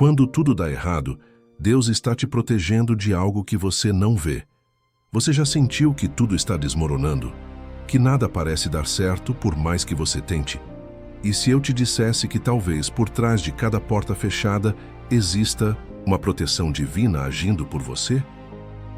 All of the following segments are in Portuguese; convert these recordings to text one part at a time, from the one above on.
Quando tudo dá errado, Deus está te protegendo de algo que você não vê. Você já sentiu que tudo está desmoronando? Que nada parece dar certo por mais que você tente? E se eu te dissesse que talvez por trás de cada porta fechada exista uma proteção divina agindo por você?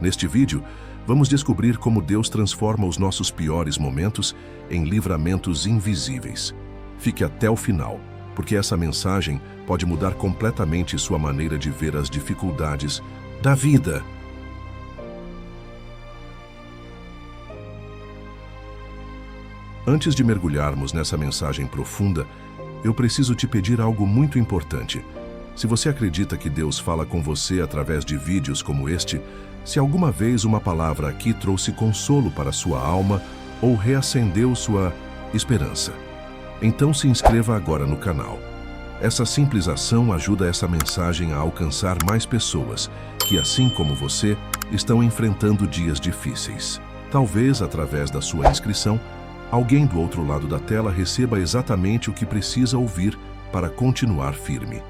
Neste vídeo, vamos descobrir como Deus transforma os nossos piores momentos em livramentos invisíveis. Fique até o final, porque essa mensagem pode mudar completamente sua maneira de ver as dificuldades da vida. Antes de mergulharmos nessa mensagem profunda, eu preciso te pedir algo muito importante. Se você acredita que Deus fala com você através de vídeos como este, se alguma vez uma palavra aqui trouxe consolo para sua alma ou reacendeu sua esperança, então se inscreva agora no canal. Essa simples ação ajuda essa mensagem a alcançar mais pessoas que, assim como você, estão enfrentando dias difíceis. Talvez, através da sua inscrição, alguém do outro lado da tela receba exatamente o que precisa ouvir para continuar firme.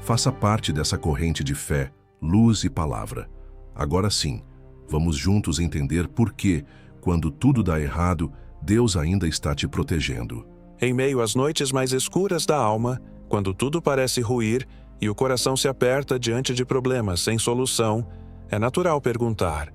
Faça parte dessa corrente de fé, luz e palavra. Agora sim, vamos juntos entender por que, quando tudo dá errado, Deus ainda está te protegendo. Em meio às noites mais escuras da alma, quando tudo parece ruir e o coração se aperta diante de problemas sem solução, é natural perguntar: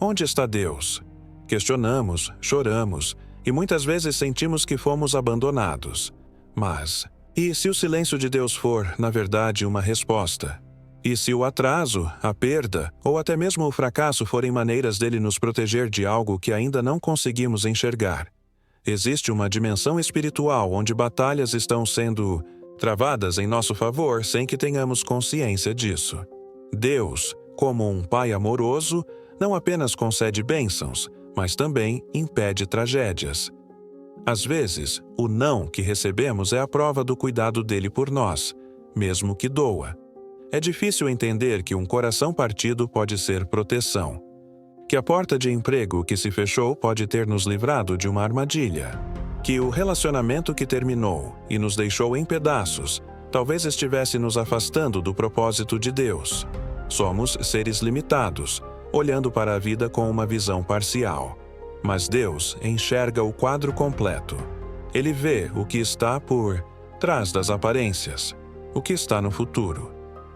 onde está Deus? Questionamos, choramos e muitas vezes sentimos que fomos abandonados. Mas, e se o silêncio de Deus for, na verdade, uma resposta? E se o atraso, a perda ou até mesmo o fracasso forem maneiras dele nos proteger de algo que ainda não conseguimos enxergar? Existe uma dimensão espiritual onde batalhas estão sendo travadas em nosso favor sem que tenhamos consciência disso. Deus, como um Pai amoroso, não apenas concede bênçãos, mas também impede tragédias. Às vezes, o não que recebemos é a prova do cuidado dele por nós, mesmo que doa. É difícil entender que um coração partido pode ser proteção. Que a porta de emprego que se fechou pode ter nos livrado de uma armadilha. Que o relacionamento que terminou e nos deixou em pedaços talvez estivesse nos afastando do propósito de Deus. Somos seres limitados, olhando para a vida com uma visão parcial. Mas Deus enxerga o quadro completo. Ele vê o que está por trás das aparências, o que está no futuro.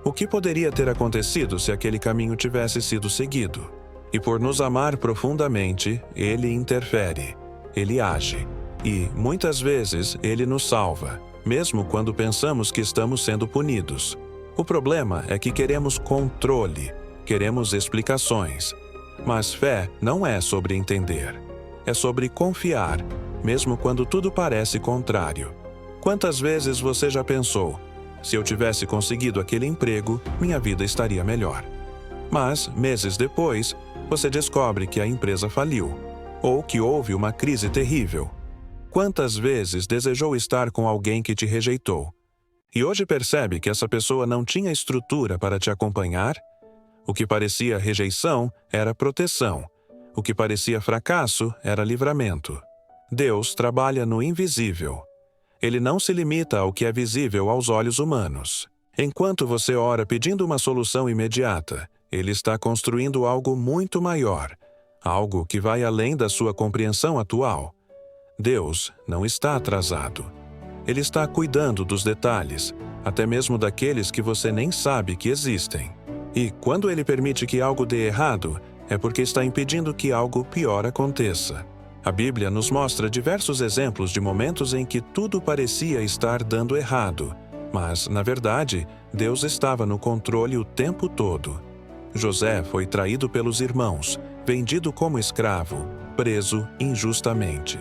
O que poderia ter acontecido se aquele caminho tivesse sido seguido? E por nos amar profundamente, Ele interfere, Ele age. E, muitas vezes, Ele nos salva, mesmo quando pensamos que estamos sendo punidos. O problema é que queremos controle, queremos explicações. Mas fé não é sobre entender. É sobre confiar, mesmo quando tudo parece contrário. Quantas vezes você já pensou: se eu tivesse conseguido aquele emprego, minha vida estaria melhor? Mas, meses depois, você descobre que a empresa faliu, ou que houve uma crise terrível. Quantas vezes desejou estar com alguém que te rejeitou? E hoje percebe que essa pessoa não tinha estrutura para te acompanhar? O que parecia rejeição era proteção. O que parecia fracasso era livramento. Deus trabalha no invisível. Ele não se limita ao que é visível aos olhos humanos. Enquanto você ora pedindo uma solução imediata, Ele está construindo algo muito maior, algo que vai além da sua compreensão atual. Deus não está atrasado. Ele está cuidando dos detalhes, até mesmo daqueles que você nem sabe que existem. E quando Ele permite que algo dê errado, é porque está impedindo que algo pior aconteça. A Bíblia nos mostra diversos exemplos de momentos em que tudo parecia estar dando errado, mas, na verdade, Deus estava no controle o tempo todo. José foi traído pelos irmãos, vendido como escravo, preso injustamente.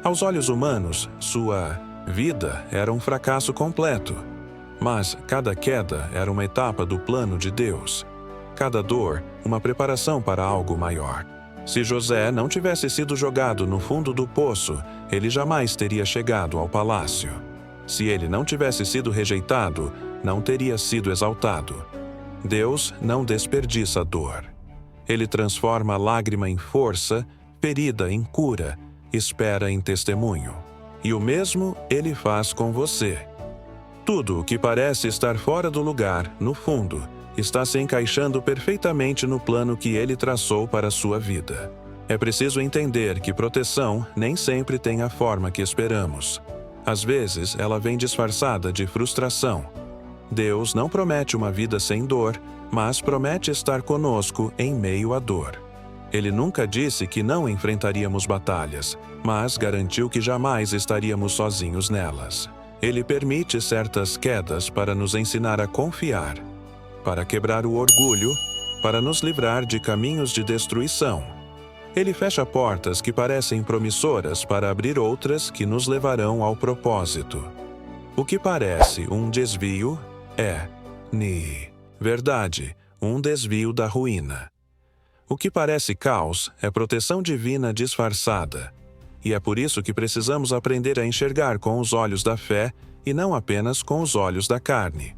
Aos olhos humanos, sua vida era um fracasso completo. Mas cada queda era uma etapa do plano de Deus. Cada dor, uma preparação para algo maior. Se José não tivesse sido jogado no fundo do poço, ele jamais teria chegado ao palácio. Se ele não tivesse sido rejeitado, não teria sido exaltado. Deus não desperdiça dor. Ele transforma a lágrima em força, ferida em cura, espera em testemunho. E o mesmo Ele faz com você. Tudo o que parece estar fora do lugar, no fundo, está se encaixando perfeitamente no plano que Ele traçou para a sua vida. É preciso entender que proteção nem sempre tem a forma que esperamos. Às vezes, ela vem disfarçada de frustração. Deus não promete uma vida sem dor, mas promete estar conosco em meio à dor. Ele nunca disse que não enfrentaríamos batalhas, mas garantiu que jamais estaríamos sozinhos nelas. Ele permite certas quedas para nos ensinar a confiar, para quebrar o orgulho, para nos livrar de caminhos de destruição. Ele fecha portas que parecem promissoras para abrir outras que nos levarão ao propósito. O que parece um desvio é, verdade, um desvio da ruína. O que parece caos é proteção divina disfarçada. E é por isso que precisamos aprender a enxergar com os olhos da fé e não apenas com os olhos da carne.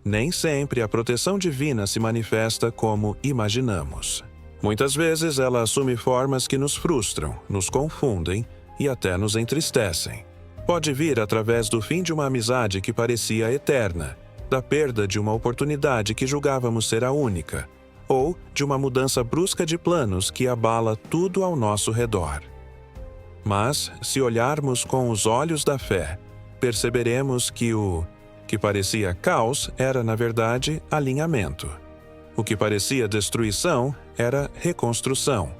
Nem sempre a proteção divina se manifesta como imaginamos. Muitas vezes ela assume formas que nos frustram, nos confundem e até nos entristecem. Pode vir através do fim de uma amizade que parecia eterna, da perda de uma oportunidade que julgávamos ser a única, ou de uma mudança brusca de planos que abala tudo ao nosso redor. Mas, se olharmos com os olhos da fé, perceberemos que o que parecia caos era, na verdade, alinhamento. O que parecia destruição era reconstrução.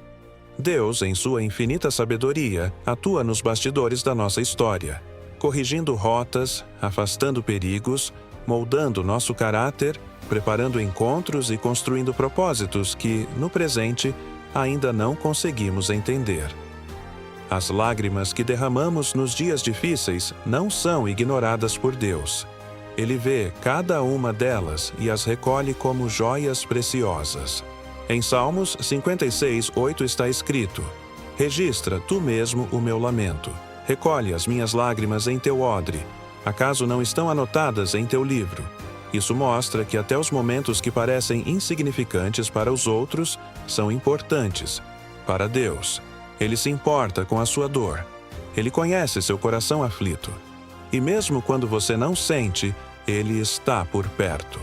Deus, em sua infinita sabedoria, atua nos bastidores da nossa história, corrigindo rotas, afastando perigos, moldando nosso caráter, preparando encontros e construindo propósitos que, no presente, ainda não conseguimos entender. As lágrimas que derramamos nos dias difíceis não são ignoradas por Deus. Ele vê cada uma delas e as recolhe como joias preciosas. Em Salmos 56:8 está escrito: Registra tu mesmo o meu lamento. Recolhe as minhas lágrimas em teu odre. Acaso não estão anotadas em teu livro? Isso mostra que até os momentos que parecem insignificantes para os outros são importantes. Para Deus, Ele se importa com a sua dor. Ele conhece seu coração aflito. E mesmo quando você não sente, Ele está por perto.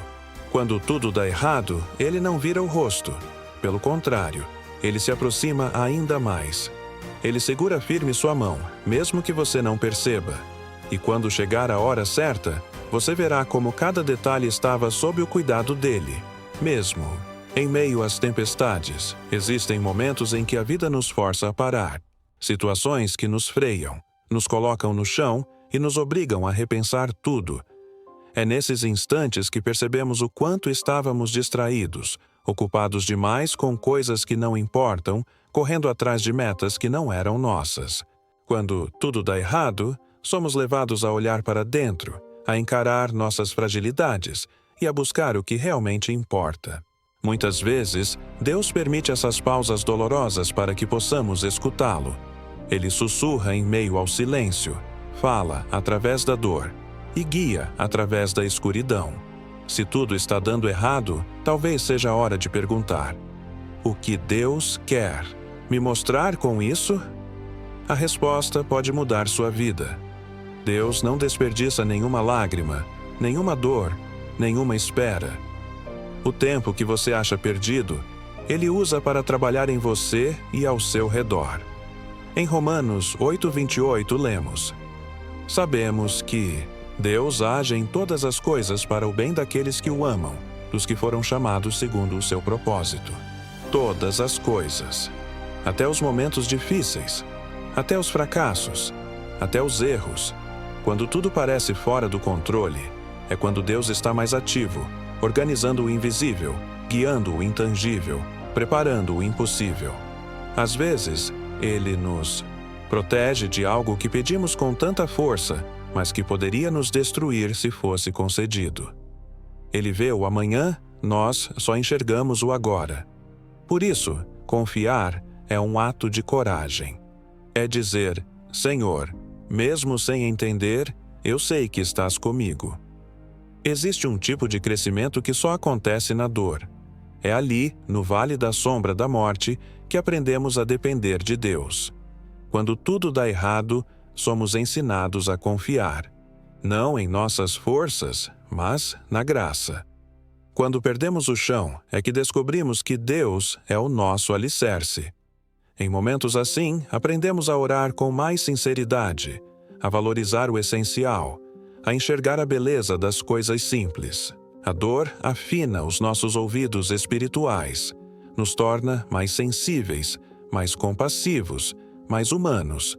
Quando tudo dá errado, Ele não vira o rosto. Pelo contrário, Ele se aproxima ainda mais. Ele segura firme sua mão, mesmo que você não perceba. E quando chegar a hora certa, você verá como cada detalhe estava sob o cuidado dele. Mesmo em meio às tempestades, existem momentos em que a vida nos força a parar. Situações que nos freiam, nos colocam no chão e nos obrigam a repensar tudo. É nesses instantes que percebemos o quanto estávamos distraídos, ocupados demais com coisas que não importam, correndo atrás de metas que não eram nossas. Quando tudo dá errado, somos levados a olhar para dentro, a encarar nossas fragilidades e a buscar o que realmente importa. Muitas vezes, Deus permite essas pausas dolorosas para que possamos escutá-lo. Ele sussurra em meio ao silêncio, fala através da dor e guia através da escuridão. Se tudo está dando errado, talvez seja a hora de perguntar: o que Deus quer me mostrar com isso? A resposta pode mudar sua vida. Deus não desperdiça nenhuma lágrima, nenhuma dor, nenhuma espera. O tempo que você acha perdido, Ele usa para trabalhar em você e ao seu redor. Em Romanos 8:28 lemos: Sabemos que Deus age em todas as coisas para o bem daqueles que o amam, dos que foram chamados segundo o seu propósito. Todas as coisas. Até os momentos difíceis, até os fracassos, até os erros. Quando tudo parece fora do controle, é quando Deus está mais ativo, organizando o invisível, guiando o intangível, preparando o impossível. Às vezes, Ele nos protege de algo que pedimos com tanta força, mas que poderia nos destruir se fosse concedido. Ele vê o amanhã, nós só enxergamos o agora. Por isso, confiar é um ato de coragem. É dizer: Senhor, mesmo sem entender, eu sei que estás comigo. Existe um tipo de crescimento que só acontece na dor. É ali, no vale da sombra da morte, que aprendemos a depender de Deus. Quando tudo dá errado, somos ensinados a confiar. não em nossas forças, mas na graça. Quando perdemos o chão, é que descobrimos que Deus é o nosso alicerce. Em momentos assim, aprendemos a orar com mais sinceridade, a valorizar o essencial, a enxergar a beleza das coisas simples. A dor afina os nossos ouvidos espirituais, nos torna mais sensíveis, mais compassivos, mais humanos.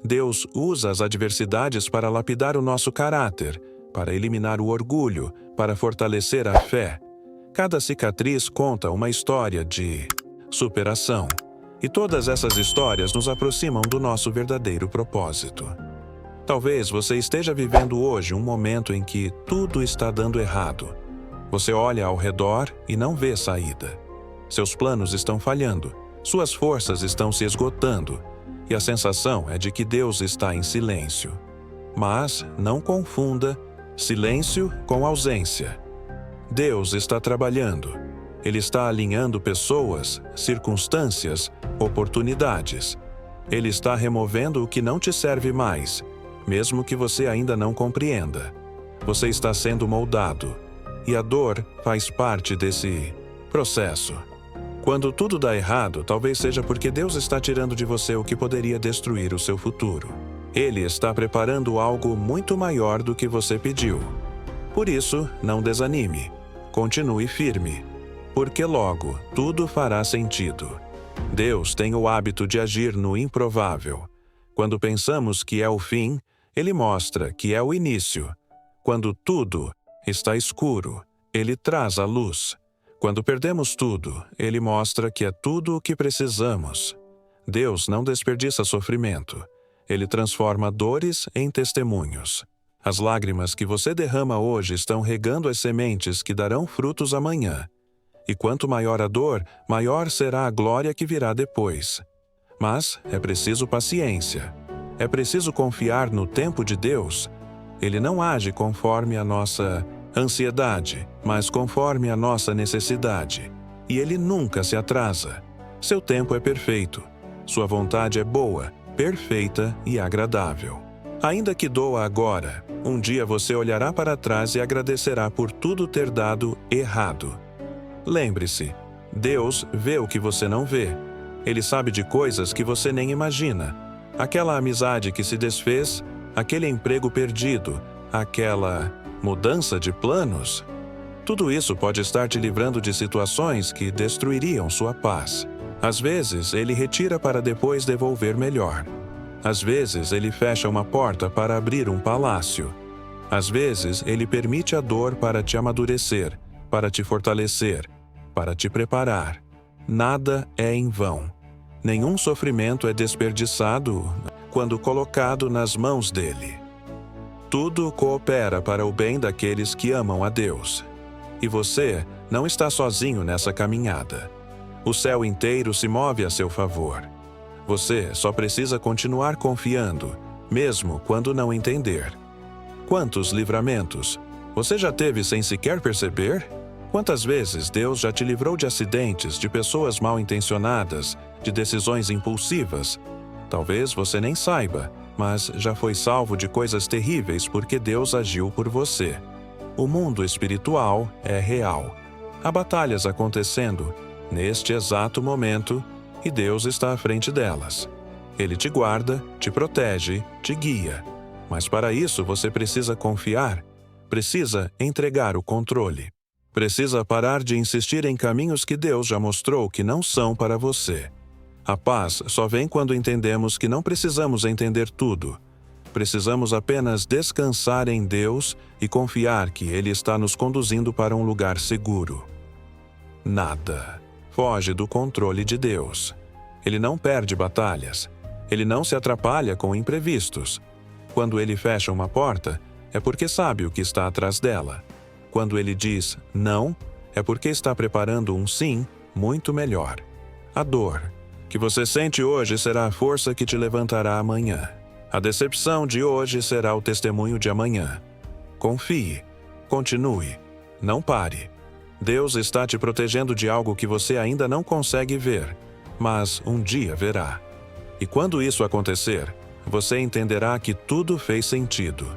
Deus usa as adversidades para lapidar o nosso caráter, para eliminar o orgulho, para fortalecer a fé. Cada cicatriz conta uma história de superação. E todas essas histórias nos aproximam do nosso verdadeiro propósito. Talvez você esteja vivendo hoje um momento em que tudo está dando errado. Você olha ao redor e não vê saída. Seus planos estão falhando, suas forças estão se esgotando, e a sensação é de que Deus está em silêncio. Mas não confunda silêncio com ausência. Deus está trabalhando. Ele está alinhando pessoas, circunstâncias, oportunidades. Ele está removendo o que não te serve mais, mesmo que você ainda não compreenda. Você está sendo moldado, e a dor faz parte desse processo. Quando tudo dá errado, talvez seja porque Deus está tirando de você o que poderia destruir o seu futuro. Ele está preparando algo muito maior do que você pediu. Por isso, não desanime. Continue firme, porque logo tudo fará sentido. Deus tem o hábito de agir no improvável. Quando pensamos que é o fim, Ele mostra que é o início. Quando tudo está escuro, Ele traz a luz. Quando perdemos tudo, Ele mostra que é tudo o que precisamos. Deus não desperdiça sofrimento. Ele transforma dores em testemunhos. As lágrimas que você derrama hoje estão regando as sementes que darão frutos amanhã. E quanto maior a dor, maior será a glória que virá depois. Mas é preciso paciência. É preciso confiar no tempo de Deus. Ele não age conforme a nossa ansiedade, mas conforme a nossa necessidade. E Ele nunca se atrasa. Seu tempo é perfeito. Sua vontade é boa, perfeita e agradável. Ainda que doa agora, um dia você olhará para trás e agradecerá por tudo ter dado errado. Lembre-se, Deus vê o que você não vê. Ele sabe de coisas que você nem imagina. Aquela amizade que se desfez, aquele emprego perdido, aquela mudança de planos. Tudo isso pode estar te livrando de situações que destruiriam sua paz. Às vezes, Ele retira para depois devolver melhor. Às vezes, Ele fecha uma porta para abrir um palácio. Às vezes, Ele permite a dor para te amadurecer, para te fortalecer, para te preparar. Nada é em vão. Nenhum sofrimento é desperdiçado quando colocado nas mãos dele. Tudo coopera para o bem daqueles que amam a Deus. E você não está sozinho nessa caminhada. O céu inteiro se move a seu favor. Você só precisa continuar confiando, mesmo quando não entender. Quantos livramentos você já teve sem sequer perceber? Quantas vezes Deus já te livrou de acidentes, de pessoas mal intencionadas, de decisões impulsivas? Talvez você nem saiba, mas já foi salvo de coisas terríveis porque Deus agiu por você. O mundo espiritual é real. Há batalhas acontecendo neste exato momento e Deus está à frente delas. Ele te guarda, te protege, te guia. Mas para isso você precisa confiar, precisa entregar o controle. Precisa parar de insistir em caminhos que Deus já mostrou que não são para você. A paz só vem quando entendemos que não precisamos entender tudo. Precisamos apenas descansar em Deus e confiar que Ele está nos conduzindo para um lugar seguro. Nada foge do controle de Deus. Ele não perde batalhas. Ele não se atrapalha com imprevistos. Quando Ele fecha uma porta, é porque sabe o que está atrás dela. Quando Ele diz não, é porque está preparando um sim muito melhor. A dor que você sente hoje será a força que te levantará amanhã. A decepção de hoje será o testemunho de amanhã. Confie, continue, não pare. Deus está te protegendo de algo que você ainda não consegue ver, mas um dia verá. E quando isso acontecer, você entenderá que tudo fez sentido,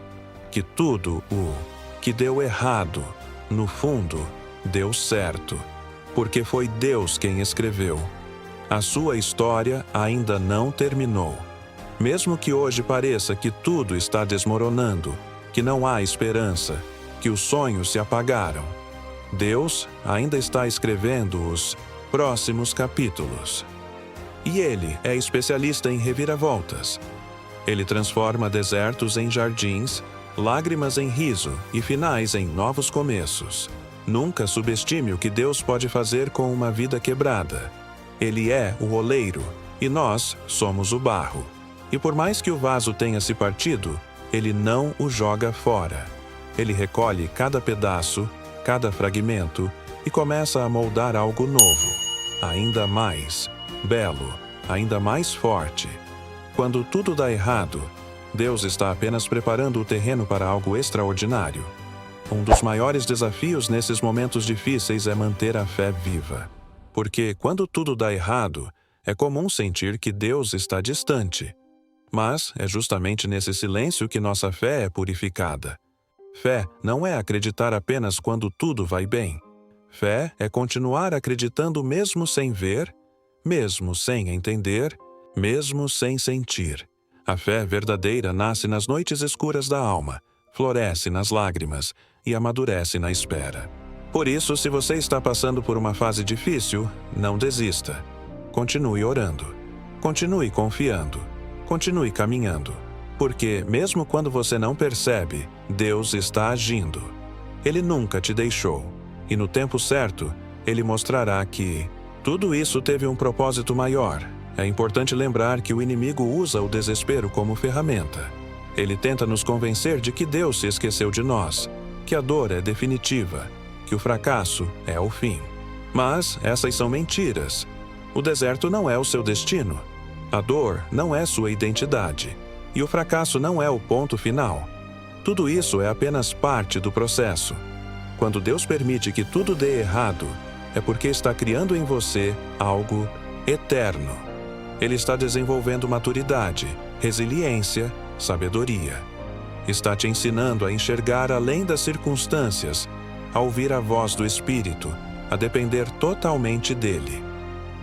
que tudo o que deu errado, no fundo, deu certo, porque foi Deus quem escreveu. A sua história ainda não terminou. Mesmo que hoje pareça que tudo está desmoronando, que não há esperança, que os sonhos se apagaram, Deus ainda está escrevendo os próximos capítulos. E Ele é especialista em reviravoltas. Ele transforma desertos em jardins, lágrimas em riso e finais em novos começos. Nunca subestime o que Deus pode fazer com uma vida quebrada. Ele é o oleiro e nós somos o barro. E por mais que o vaso tenha se partido, Ele não o joga fora. Ele recolhe cada pedaço, cada fragmento e começa a moldar algo novo, ainda mais belo, ainda mais forte. Quando tudo dá errado, Deus está apenas preparando o terreno para algo extraordinário. Um dos maiores desafios nesses momentos difíceis é manter a fé viva. Porque quando tudo dá errado, é comum sentir que Deus está distante. Mas é justamente nesse silêncio que nossa fé é purificada. Fé não é acreditar apenas quando tudo vai bem. Fé é continuar acreditando mesmo sem ver, mesmo sem entender, mesmo sem sentir. A fé verdadeira nasce nas noites escuras da alma, floresce nas lágrimas e amadurece na espera. Por isso, se você está passando por uma fase difícil, não desista. Continue orando. Continue confiando. Continue caminhando. Porque, mesmo quando você não percebe, Deus está agindo. Ele nunca te deixou. E no tempo certo, Ele mostrará que tudo isso teve um propósito maior. É importante lembrar que o inimigo usa o desespero como ferramenta. Ele tenta nos convencer de que Deus se esqueceu de nós, que a dor é definitiva, que o fracasso é o fim. Mas essas são mentiras. O deserto não é o seu destino. A dor não é sua identidade. E o fracasso não é o ponto final. Tudo isso é apenas parte do processo. Quando Deus permite que tudo dê errado, é porque está criando em você algo eterno. Ele está desenvolvendo maturidade, resiliência, sabedoria. Está te ensinando a enxergar além das circunstâncias, a ouvir a voz do Espírito, a depender totalmente dele.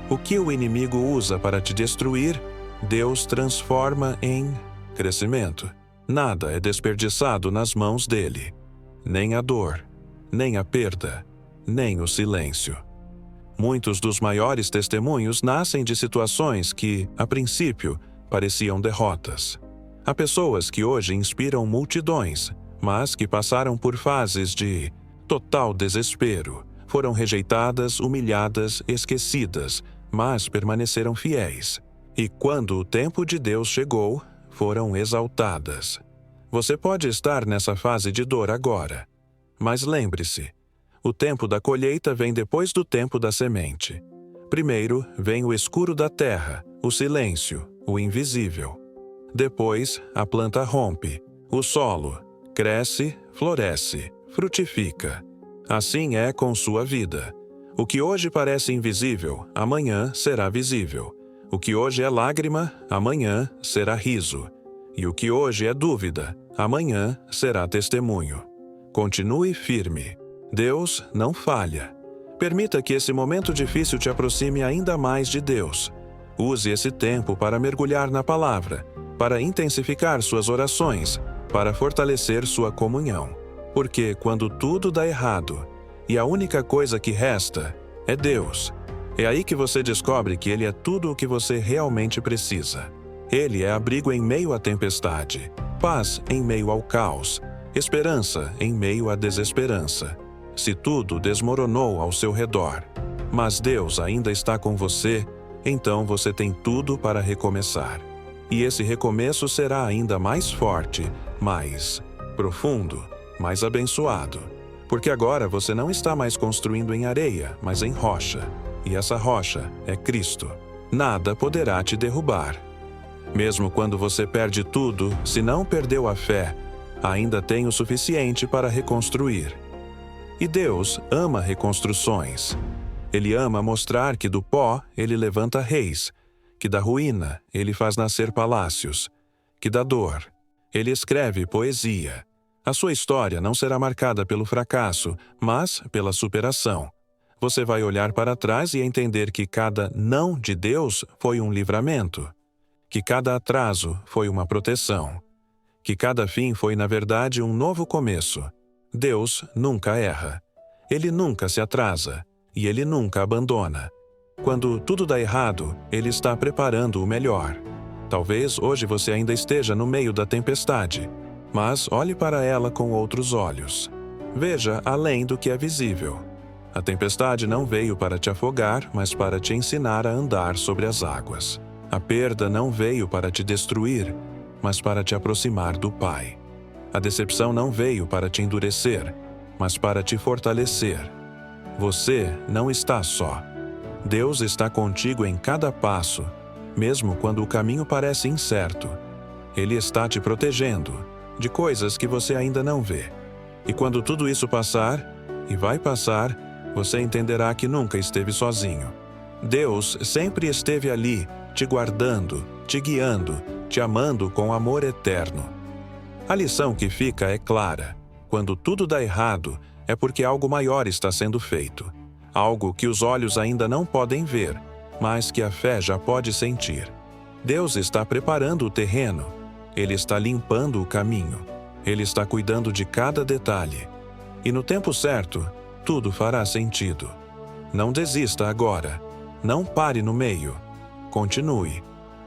O que o inimigo usa para te destruir, Deus transforma em crescimento. Nada é desperdiçado nas mãos dele. Nem a dor, nem a perda, nem o silêncio. Muitos dos maiores testemunhos nascem de situações que, a princípio, pareciam derrotas. Há pessoas que hoje inspiram multidões, mas que passaram por fases de total desespero. Foram rejeitadas, humilhadas, esquecidas, mas permaneceram fiéis. E quando o tempo de Deus chegou, foram exaltadas. Você pode estar nessa fase de dor agora, mas lembre-se, o tempo da colheita vem depois do tempo da semente. Primeiro vem o escuro da terra, o silêncio, o invisível. Depois, a planta rompe, o solo cresce, floresce, frutifica. Assim é com sua vida. O que hoje parece invisível, amanhã será visível. O que hoje é lágrima, amanhã será riso. E o que hoje é dúvida, amanhã será testemunho. Continue firme. Deus não falha. Permita que esse momento difícil te aproxime ainda mais de Deus. Use esse tempo para mergulhar na palavra, para intensificar suas orações, para fortalecer sua comunhão. Porque quando tudo dá errado, e a única coisa que resta é Deus, é aí que você descobre que Ele é tudo o que você realmente precisa. Ele é abrigo em meio à tempestade, paz em meio ao caos, esperança em meio à desesperança. Se tudo desmoronou ao seu redor, mas Deus ainda está com você, então você tem tudo para recomeçar. E esse recomeço será ainda mais forte, mais profundo, mais abençoado. Porque agora você não está mais construindo em areia, mas em rocha. E essa rocha é Cristo. Nada poderá te derrubar. Mesmo quando você perde tudo, se não perdeu a fé, ainda tem o suficiente para reconstruir. E Deus ama reconstruções. Ele ama mostrar que do pó Ele levanta reis, que da ruína Ele faz nascer palácios, que da dor Ele escreve poesia. A sua história não será marcada pelo fracasso, mas pela superação. Você vai olhar para trás e entender que cada não de Deus foi um livramento, que cada atraso foi uma proteção, que cada fim foi, na verdade, um novo começo. Deus nunca erra. Ele nunca se atrasa e Ele nunca abandona. Quando tudo dá errado, Ele está preparando o melhor. Talvez hoje você ainda esteja no meio da tempestade, mas olhe para ela com outros olhos. Veja além do que é visível. A tempestade não veio para te afogar, mas para te ensinar a andar sobre as águas. A perda não veio para te destruir, mas para te aproximar do Pai. A decepção não veio para te endurecer, mas para te fortalecer. Você não está só. Deus está contigo em cada passo, mesmo quando o caminho parece incerto. Ele está te protegendo de coisas que você ainda não vê. E quando tudo isso passar, e vai passar, você entenderá que nunca esteve sozinho. Deus sempre esteve ali, te guardando, te guiando, te amando com amor eterno. A lição que fica é clara. Quando tudo dá errado, é porque algo maior está sendo feito. Algo que os olhos ainda não podem ver, mas que a fé já pode sentir. Deus está preparando o terreno. Ele está limpando o caminho. Ele está cuidando de cada detalhe. E no tempo certo, tudo fará sentido. Não desista agora. Não pare no meio. Continue.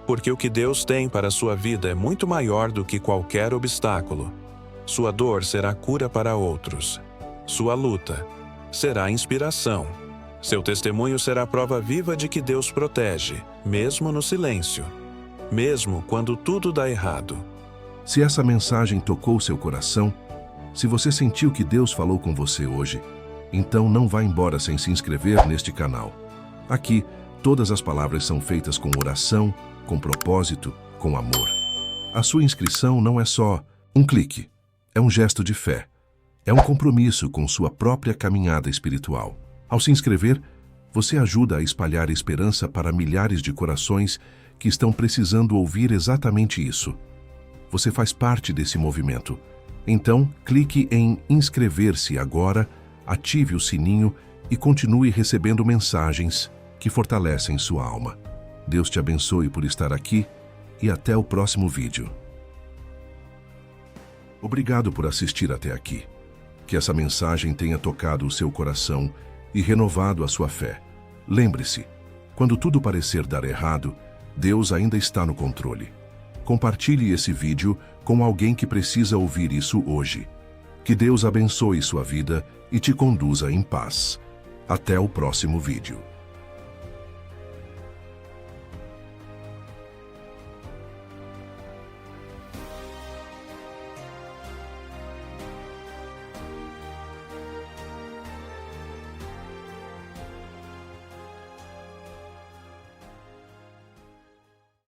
Porque o que Deus tem para a sua vida é muito maior do que qualquer obstáculo. Sua dor será cura para outros. Sua luta será inspiração. Seu testemunho será prova viva de que Deus protege, mesmo no silêncio, mesmo quando tudo dá errado. Se essa mensagem tocou seu coração, se você sentiu que Deus falou com você hoje, então não vá embora sem se inscrever neste canal. Aqui, todas as palavras são feitas com oração, com propósito, com amor. A sua inscrição não é só um clique, é um gesto de fé. É um compromisso com sua própria caminhada espiritual. Ao se inscrever, você ajuda a espalhar esperança para milhares de corações que estão precisando ouvir exatamente isso. Você faz parte desse movimento. Então, clique em inscrever-se agora, ative o sininho e continue recebendo mensagens que fortalecem sua alma. Deus te abençoe por estar aqui e até o próximo vídeo. Obrigado por assistir até aqui. Que essa mensagem tenha tocado o seu coração e renovado a sua fé. Lembre-se, quando tudo parecer dar errado, Deus ainda está no controle. Compartilhe esse vídeo com alguém que precisa ouvir isso hoje. Que Deus abençoe sua vida e te conduza em paz. Até o próximo vídeo.